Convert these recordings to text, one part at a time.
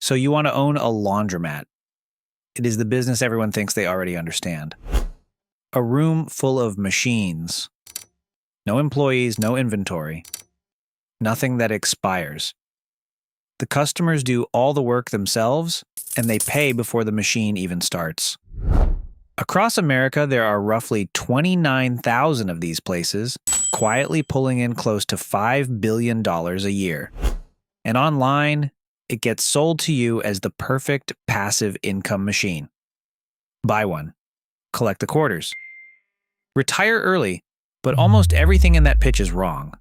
So you want to own a laundromat. It is the business everyone thinks they already understand. A room full of machines. No employees, no inventory. Nothing that expires. The customers do all the work themselves, and they pay before the machine even starts. Across America, there are roughly 29,000 of these places, quietly pulling in close to $5 billion a year. And online, it gets sold to you as the perfect passive income machine. Buy one. Collect the quarters. Retire early, but almost everything in that pitch is wrong.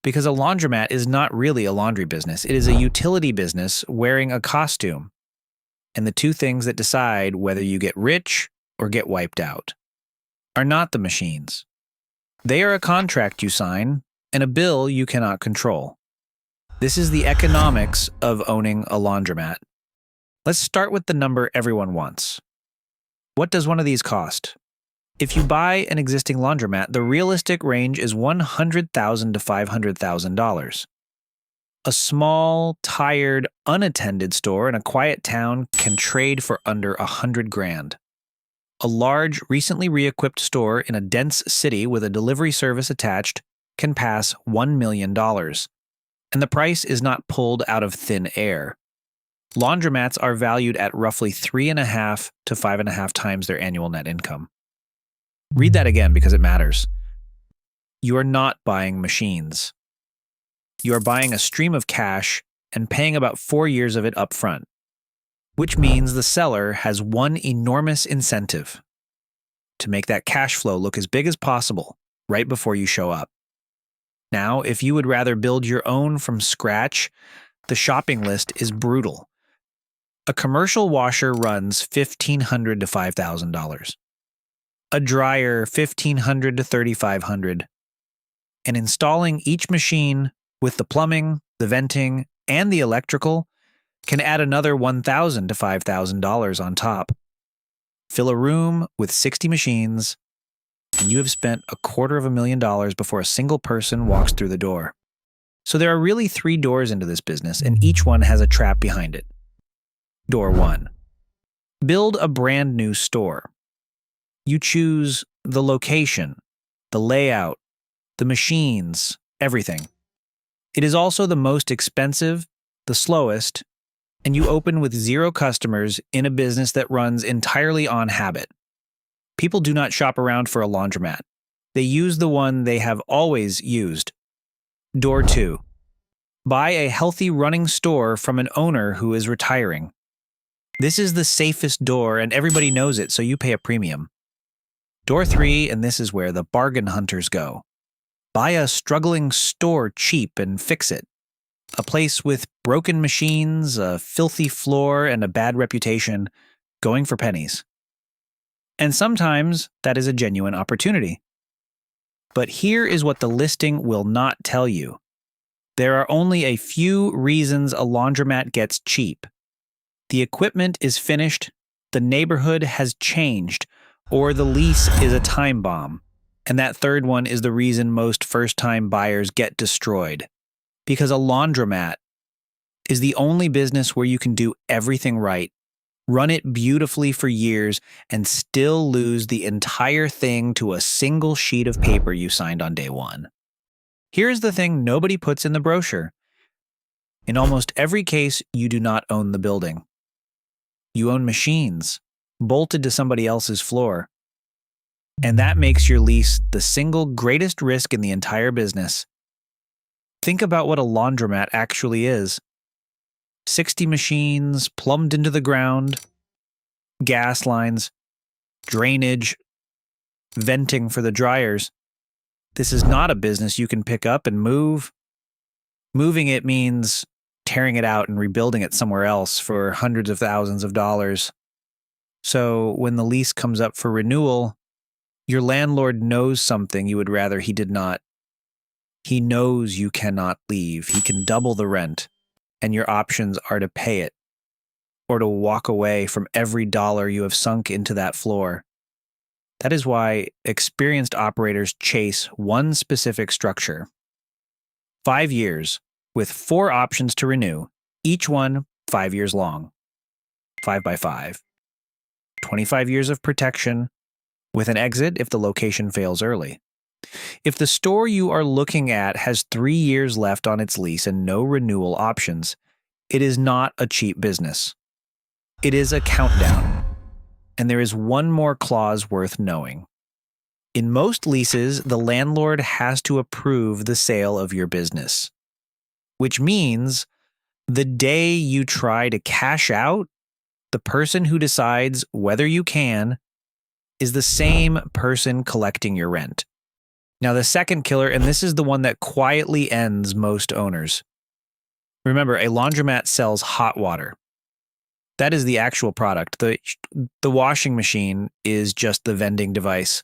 Because a laundromat is not really a laundry business. It is a utility business wearing a costume. And the two things that decide whether you get rich or get wiped out are not the machines. They are a contract you sign and a bill you cannot control. This is the economics of owning a laundromat. Let's start with the number everyone wants. What does one of these cost? If you buy an existing laundromat, the realistic range is $100,000 to $500,000. A small, tired, unattended store in a quiet town can trade for under $100,000. A large, recently re-equipped store in a dense city with a delivery service attached can pass $1 million. And the price is not pulled out of thin air. Laundromats are valued at roughly 3.5 to 5.5 times their annual net income. Read that again because it matters. You are not buying machines. You are buying a stream of cash and paying about 4 years of it up front, which means the seller has one enormous incentive: to make that cash flow look as big as possible right before you show up. Now, if you would rather build your own from scratch, the shopping list is brutal. A commercial washer runs $1,500 to $5,000. A dryer $1,500 to $3,500. And installing each machine with the plumbing, the venting, and the electrical can add another $1,000 to $5,000 on top. Fill a room with 60 machines, and you have spent $250,000 before a single person walks through the door. So there are really 3 doors into this business, and each one has a trap behind it. Door 1. Build a brand new store. You choose the location, the layout, the machines, everything. It is also the most expensive, the slowest, and you open with 0 customers in a business that runs entirely on habit. People do not shop around for a laundromat. They use the one they have always used. Door 2. Buy a healthy running store from an owner who is retiring. This is the safest door and everybody knows it, so you pay a premium. Door 3, and this is where the bargain hunters go. Buy a struggling store cheap and fix it. A place with broken machines, a filthy floor, and a bad reputation, going for pennies. And sometimes that is a genuine opportunity. But here is what the listing will not tell you. There are only a few reasons a laundromat gets cheap. The equipment is finished, the neighborhood has changed, or the lease is a time bomb. And that third one is the reason most first-time buyers get destroyed. Because a laundromat is the only business where you can do everything right, run it beautifully for years, and still lose the entire thing to a single sheet of paper you signed on day 1. Here's the thing nobody puts in the brochure. In almost every case, you do not own the building. You own machines, bolted to somebody else's floor. And that makes your lease the single greatest risk in the entire business. Think about what a laundromat actually is. 60 machines plumbed into the ground, gas lines, drainage, venting for the dryers. This is not a business you can pick up and move. Moving it means tearing it out and rebuilding it somewhere else for hundreds of thousands of dollars. So when the lease comes up for renewal, your landlord knows something you would rather he did not. He knows you cannot leave. He can double the rent, and your options are to pay it or to walk away from every dollar you have sunk into that floor. That is why experienced operators chase one specific structure. 5 years, with 4 options to renew, each one 5 years long, 5 by 5, 25 years of protection with an exit if the location fails early. If the store you are looking at has 3 years left on its lease and no renewal options, it is not a cheap business. It is a countdown. And there is one more clause worth knowing. In most leases, the landlord has to approve the sale of your business, which means the day you try to cash out, the person who decides whether you can is the same person collecting your rent. Now, the second killer, and this is the one that quietly ends most owners. Remember, a laundromat sells hot water. That is the actual product. The washing machine is just the vending device.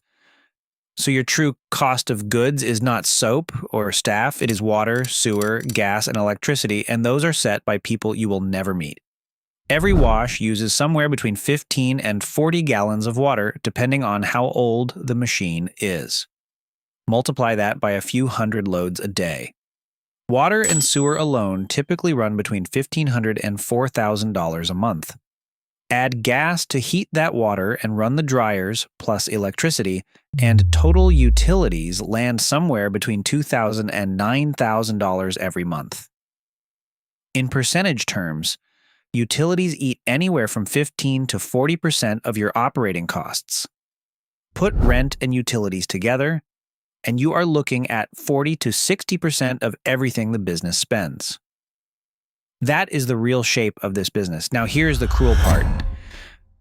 So your true cost of goods is not soap or staff. It is water, sewer, gas, and electricity, and those are set by people you will never meet. Every wash uses somewhere between 15 and 40 gallons of water, depending on how old the machine is. Multiply that by a few hundred loads a day. Water and sewer alone typically run between $1,500 and $4,000 a month. Add gas to heat that water and run the dryers, plus electricity, and total utilities land somewhere between $2,000 and $9,000 every month. In percentage terms, utilities eat anywhere from 15 to 40% of your operating costs. Put rent and utilities together, and you are looking at 40 to 60% of everything the business spends. That is the real shape of this business. Now, here's the cruel part.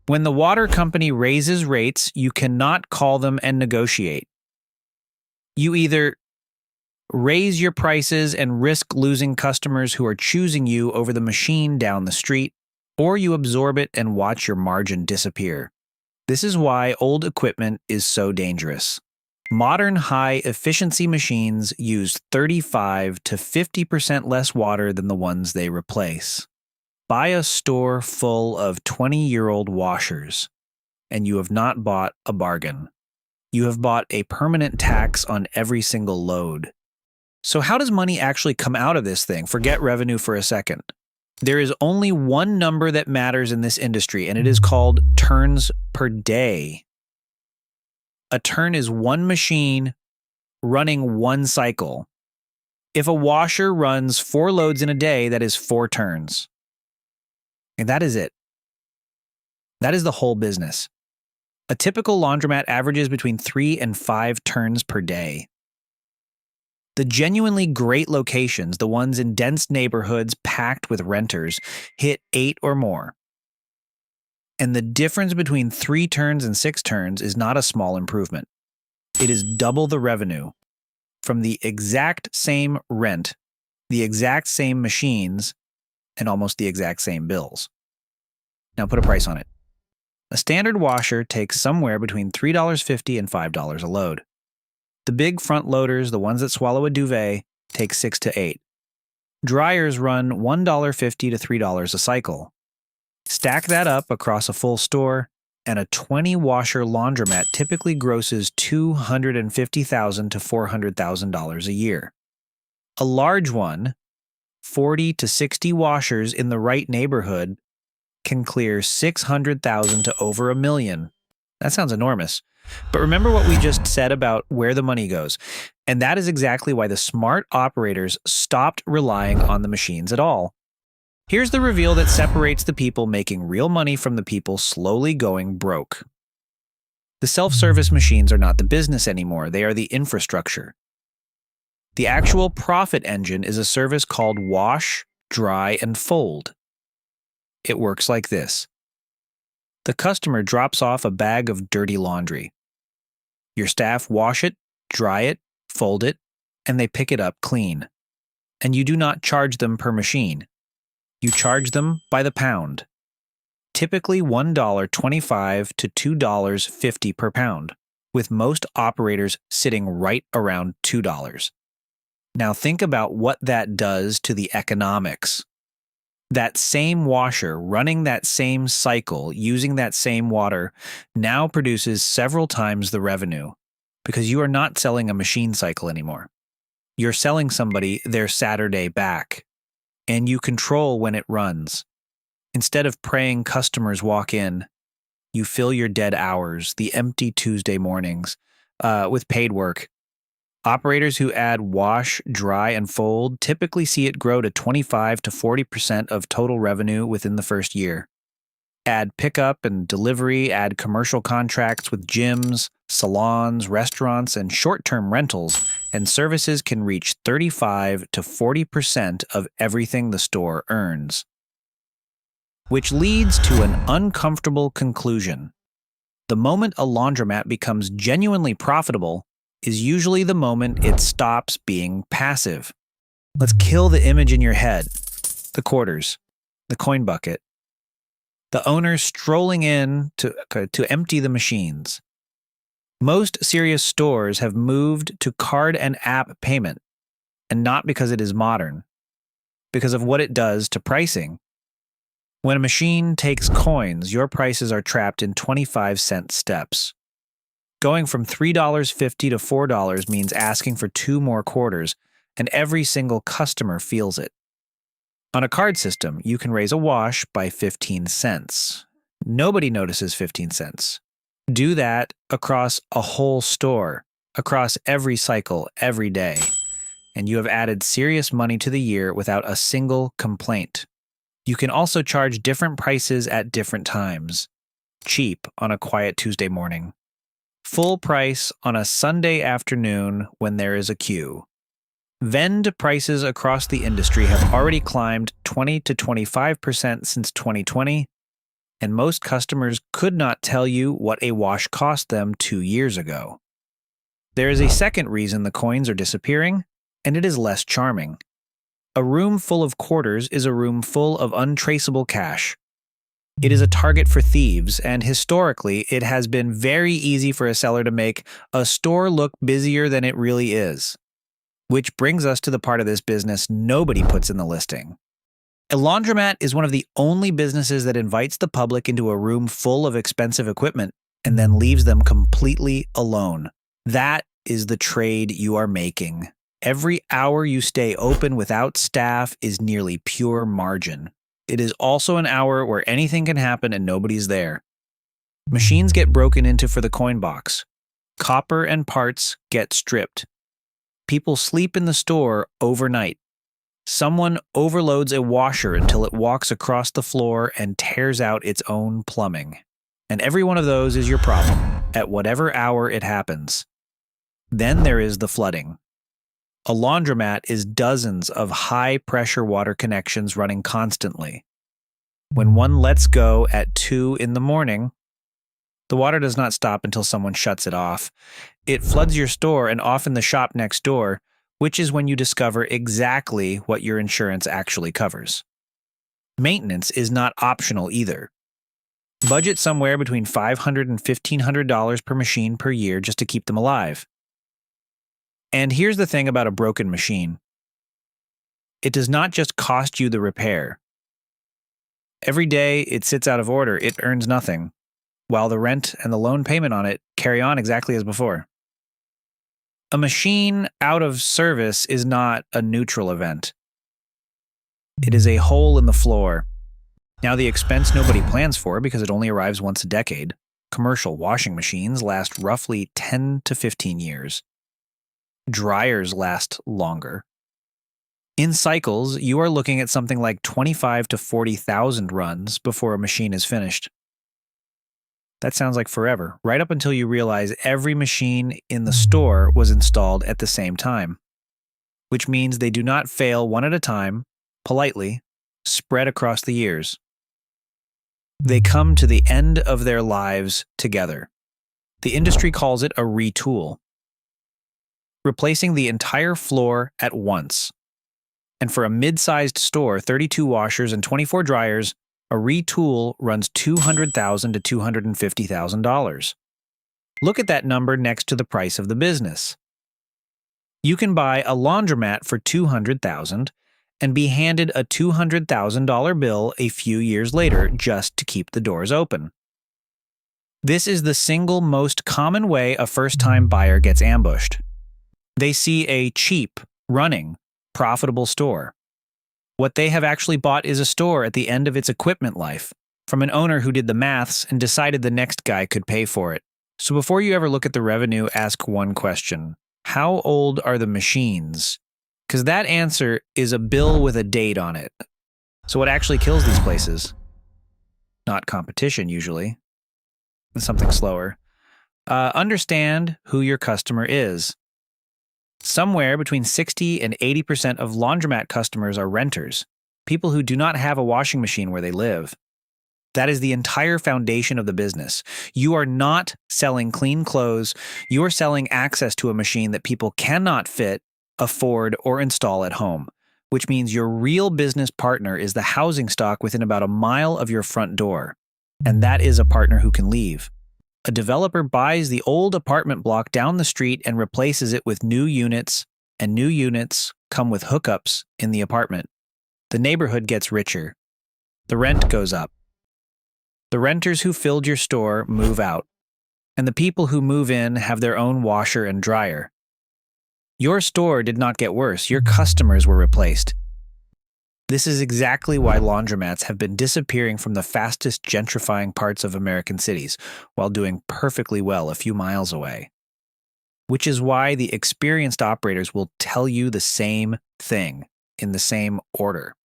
When the water company raises rates, you cannot call them and negotiate. You either raise your prices and risk losing customers who are choosing you over the machine down the street, or you absorb it and watch your margin disappear. This is why old equipment is so dangerous. Modern high-efficiency machines use 35 to 50% less water than the ones they replace. Buy a store full of 20-year-old washers, and you have not bought a bargain. You have bought a permanent tax on every single load. So how does money actually come out of this thing? Forget revenue for a second. There is only one number that matters in this industry, and it is called turns per day. A turn is one machine running one cycle. If a washer runs 4 loads in a day, that is 4 turns. And that is it. That is the whole business. A typical laundromat averages between 3 and 5 turns per day. The genuinely great locations, the ones in dense neighborhoods packed with renters, hit 8 or more. And the difference between 3 turns and 6 turns is not a small improvement. It is double the revenue from the exact same rent, the exact same machines, and almost the exact same bills. Now put a price on it. A standard washer takes somewhere between $3.50 and $5 a load. The big front loaders, the ones that swallow a duvet, take $6 to $8. Dryers run $1.50 to $3 a cycle. Stack that up across a full store, and a 20-washer laundromat typically grosses $250,000 to $400,000 a year. A large one, 40 to 60 washers in the right neighborhood, can clear $600,000 to over $1 million. That sounds enormous. But remember what we just said about where the money goes. And that is exactly why the smart operators stopped relying on the machines at all. Here's the reveal that separates the people making real money from the people slowly going broke. The self-service machines are not the business anymore. They are the infrastructure. The actual profit engine is a service called wash, dry, and fold. It works like this. The customer drops off a bag of dirty laundry. Your staff wash it, dry it, fold it, and they pick it up clean. And you do not charge them per machine. You charge them by the pound. Typically $1.25 to $2.50 per pound, with most operators sitting right around $2. Now think about what that does to the economics. That same washer running that same cycle, using that same water, now produces several times the revenue because you are not selling a machine cycle anymore. You're selling somebody their Saturday back, and you control when it runs. Instead of praying customers walk in, you fill your dead hours, the empty Tuesday mornings, with paid work. Operators who add wash, dry, and fold typically see it grow to 25 to 40% of total revenue within the first year. Add pickup and delivery, add commercial contracts with gyms, salons, restaurants, and short-term rentals, and services can reach 35 to 40% of everything the store earns. Which leads to an uncomfortable conclusion. The moment a laundromat becomes genuinely profitable is usually the moment it stops being passive. Let's kill the image in your head. The quarters, the coin bucket, the owner strolling in to empty the machines. Most serious stores have moved to card and app payment, and not because it is modern, because of what it does to pricing. When a machine takes coins, your prices are trapped in 25-cent steps. Going from $3.50 to $4 means asking for 2 more quarters, and every single customer feels it. On a card system, you can raise a wash by 15 cents. Nobody notices 15 cents. Do that across a whole store, across every cycle, every day, and you have added serious money to the year without a single complaint. You can also charge different prices at different times. Cheap on a quiet Tuesday morning. Full price on a Sunday afternoon when there is a queue. Vend prices across the industry have already climbed 20 to 25% since 2020, and most customers could not tell you what a wash cost them 2 years ago. There is a second reason the coins are disappearing, and it is less charming. A room full of quarters is a room full of untraceable cash. It is a target for thieves, and historically, it has been very easy for a seller to make a store look busier than it really is. Which brings us to the part of this business nobody puts in the listing. A laundromat is one of the only businesses that invites the public into a room full of expensive equipment and then leaves them completely alone. That is the trade you are making. Every hour you stay open without staff is nearly pure margin. It is also an hour where anything can happen and nobody's there. Machines get broken into for the coin box. Copper and parts get stripped. People sleep in the store overnight. Someone overloads a washer until it walks across the floor and tears out its own plumbing. And every one of those is your problem, at whatever hour it happens. Then there is the flooding. A laundromat is dozens of high-pressure water connections running constantly. When one lets go at 2 in the morning, the water does not stop until someone shuts it off. It floods your store and often the shop next door, which is when you discover exactly what your insurance actually covers. Maintenance is not optional either. Budget somewhere between $500 and $1,500 per machine per year just to keep them alive. And here's the thing about a broken machine. It does not just cost you the repair. Every day it sits out of order, it earns nothing, while the rent and the loan payment on it carry on exactly as before. A machine out of service is not a neutral event. It is a hole in the floor. Now the expense nobody plans for because it only arrives once a decade. Commercial washing machines last roughly 10 to 15 years. Dryers last longer. In cycles, you are looking at something like 25 to 40,000 runs before a machine is finished. That sounds like forever, right up until you realize every machine in the store was installed at the same time, which means they do not fail one at a time, politely, spread across the years. They come to the end of their lives together. The industry calls it a retool. Replacing the entire floor at once. And for a mid-sized store, 32 washers and 24 dryers, a retool runs $200,000 to $250,000. Look at that number next to the price of the business. You can buy a laundromat for $200,000 and be handed a $200,000 bill a few years later just to keep the doors open. This is the single most common way a first-time buyer gets ambushed. They see a cheap, running, profitable store. What they have actually bought is a store at the end of its equipment life, from an owner who did the maths and decided the next guy could pay for it. So before you ever look at the revenue, ask one question. How old are the machines? Because that answer is a bill with a date on it. So what actually kills these places? Not competition, usually. It's something slower. Understand who your customer is. Somewhere between 60 and 80% of laundromat customers are renters, people who do not have a washing machine where they live. That is the entire foundation of the business. You are not selling clean clothes. You are selling access to a machine that people cannot fit, afford, or install at home, which means your real business partner is the housing stock within about a mile of your front door. And that is a partner who can leave. A developer buys the old apartment block down the street and replaces it with new units, and new units come with hookups in the apartment. The neighborhood gets richer. The rent goes up. The renters who filled your store move out, and the people who move in have their own washer and dryer. Your store did not get worse. Your customers were replaced. This is exactly why laundromats have been disappearing from the fastest gentrifying parts of American cities while doing perfectly well a few miles away. Which is why the experienced operators will tell you the same thing in the same order.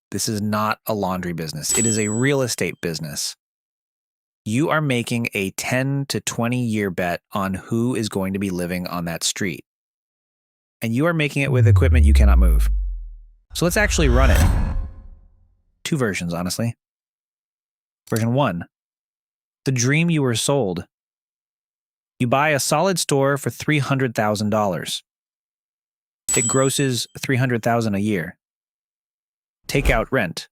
This is not a laundry business. It is a real estate business. You are making a 10 to 20-year bet on who is going to be living on that street. And you are making it with equipment you cannot move. So let's actually run it. Two versions, honestly. Version 1. The dream you were sold. You buy a solid store for $300,000. It grosses $300,000 a year. Take out rent.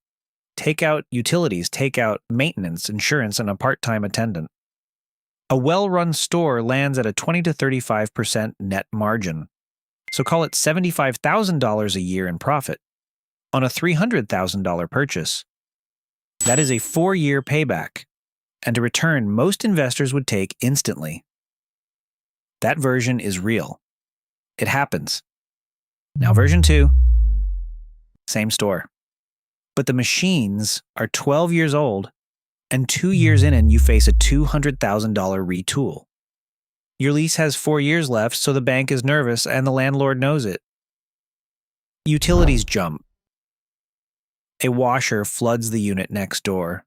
Take out utilities. Take out maintenance, insurance, and a part-time attendant. A well-run store lands at a 20 to 35% net margin. So call it $75,000 a year in profit on a $300,000 purchase. That is a 4-year payback, and a return most investors would take instantly. That version is real. It happens. Now version 2, same store. But the machines are 12 years old, and 2 years in and you face a $200,000 retool. Your lease has 4 years left, so the bank is nervous and the landlord knows it. Utilities jump. A washer floods the unit next door.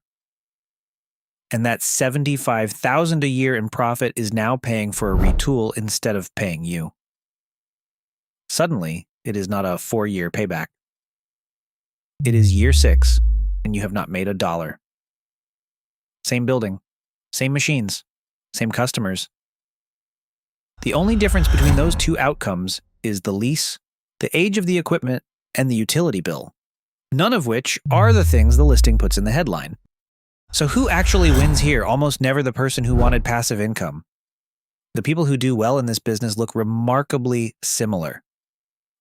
And that $75,000 a year in profit is now paying for a retool instead of paying you. Suddenly, it is not a 4-year payback. It is year 6, and you have not made $1. Same building, same machines, same customers. The only difference between those two outcomes is the lease, the age of the equipment, and the utility bill, none of which are the things the listing puts in the headline. So who actually wins here? Almost never the person who wanted passive income. The people who do well in this business look remarkably similar.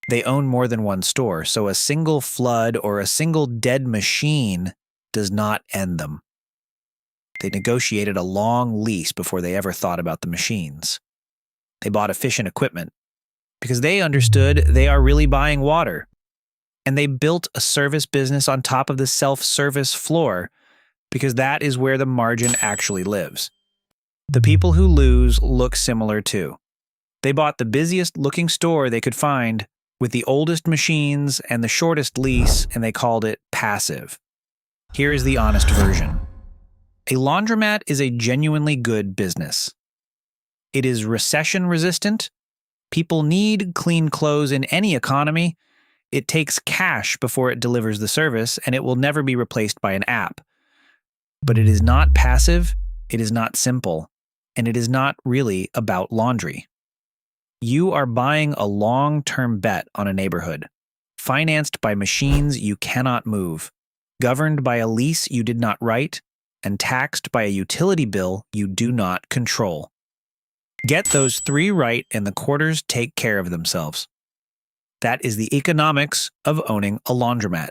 They own more than one store, so a single flood or a single dead machine does not end them. They negotiated a long lease before they ever thought about the machines. They bought efficient equipment because they understood they are really buying water. And they built a service business on top of the self-service floor because that is where the margin actually lives. The people who lose look similar too. They bought the busiest looking store they could find with the oldest machines and the shortest lease, and they called it passive. Here is the honest version. A laundromat is a genuinely good business. It is recession resistant. People need clean clothes in any economy. It takes cash before it delivers the service, and it will never be replaced by an app. But it is not passive, it is not simple, and it is not really about laundry. You are buying a long-term bet on a neighborhood, financed by machines you cannot move, governed by a lease you did not write, and taxed by a utility bill you do not control. Get those 3 right and the quarters take care of themselves. That is the economics of owning a laundromat.